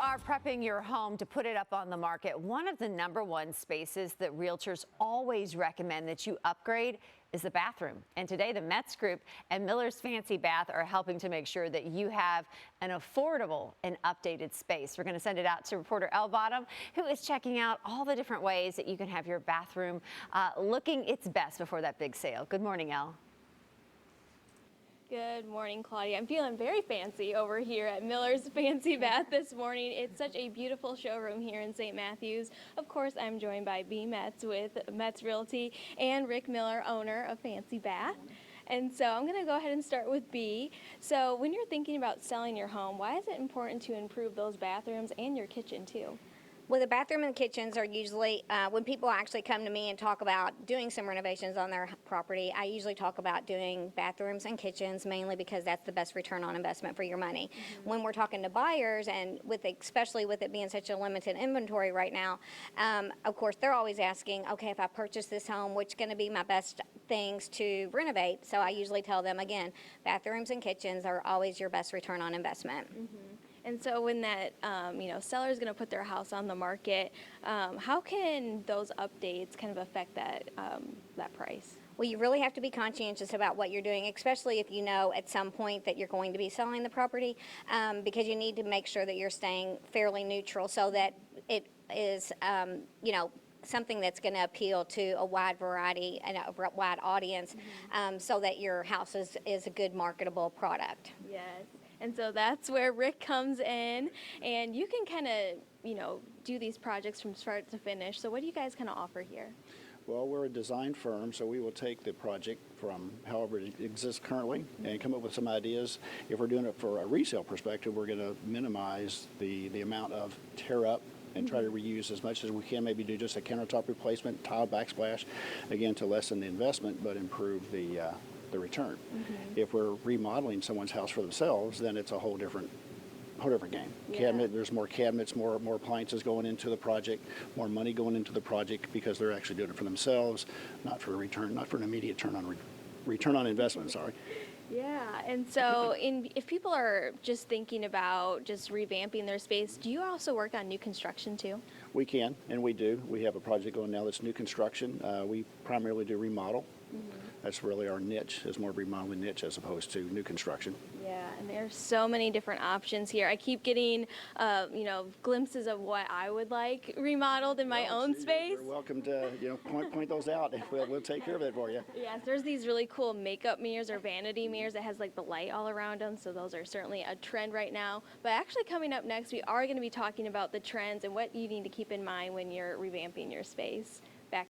are prepping your home to put it up on the market, one of the #1 spaces that realtors always recommend that you upgrade is the bathroom. And today, the Metz Group and Miller's Fancy Bath are helping to make sure that you have an affordable and updated space. We're going to send it out to reporter Elle Bottom, who is checking out all the different ways that you can have your bathroom looking its best before that big sale. Good morning, Elle. Good morning, Claudia. I'm feeling very fancy over here at Miller's Fancy Bath this morning. It's such a beautiful showroom here in St. Matthews. Of course, I'm joined by B. Metz with Metz Realty and Rick Miller, owner of Fancy Bath. And so I'm going to go ahead and start with B. So when you're thinking about selling your home, why is it important to improve those bathrooms and your kitchen too? Well, the bathroom and kitchens are usually, when people actually come to me and talk about doing some renovations on their property, I usually talk about doing bathrooms and kitchens mainly because that's the best return on investment for your money. Mm-hmm. When we're talking to buyers, and especially with it being such a limited inventory right now, of course, they're always asking, okay, if I purchase this home, which is going to be my best things to renovate? So I usually tell them, again, bathrooms and kitchens are always your best return on investment. Mm-hmm. And so when that, seller is going to put their house on the market, how can those updates kind of affect that price? Well, you really have to be conscientious about what you're doing, especially if you know at some point that you're going to be selling the property, because you need to make sure that you're staying fairly neutral so that it is, something that's going to appeal to a wide variety and a wide audience, mm-hmm. So that your house is a good marketable product. Yes. And so that's where Rick comes in, and you can kind of, do these projects from start to finish. So what do you guys kind of offer here? Well, we're a design firm, so we will take the project from however it exists currently and come up with some ideas. If we're doing it for a resale perspective, we're going to minimize the amount of tear up and try to reuse as much as we can, maybe do just a countertop replacement, tile backsplash, again, to lessen the investment but improve the return. Mm-hmm. If we're remodeling someone's house for themselves, then it's a whole different game. Yeah. There's more cabinets, more appliances going into the project, more money going into the project because they're actually doing it for themselves, not for an immediate return on investment. Sorry. Yeah, and so if people are just thinking about just revamping their space, do you also work on new construction too? We can, and we do. We have a project going now that's new construction. We primarily do remodel. Mm-hmm. That's really our niche, is more remodeling niche as opposed to new construction. Yeah, and there's so many different options here. I keep getting, glimpses of what I would like remodeled in my own space. You're welcome to, point those out. We'll take care of it for you. Yes, there's these really cool makeup mirrors or vanity mirrors that has like the light all around them. So those are certainly a trend right now. But actually coming up next, we are going to be talking about the trends and what you need to keep in mind when you're revamping your space.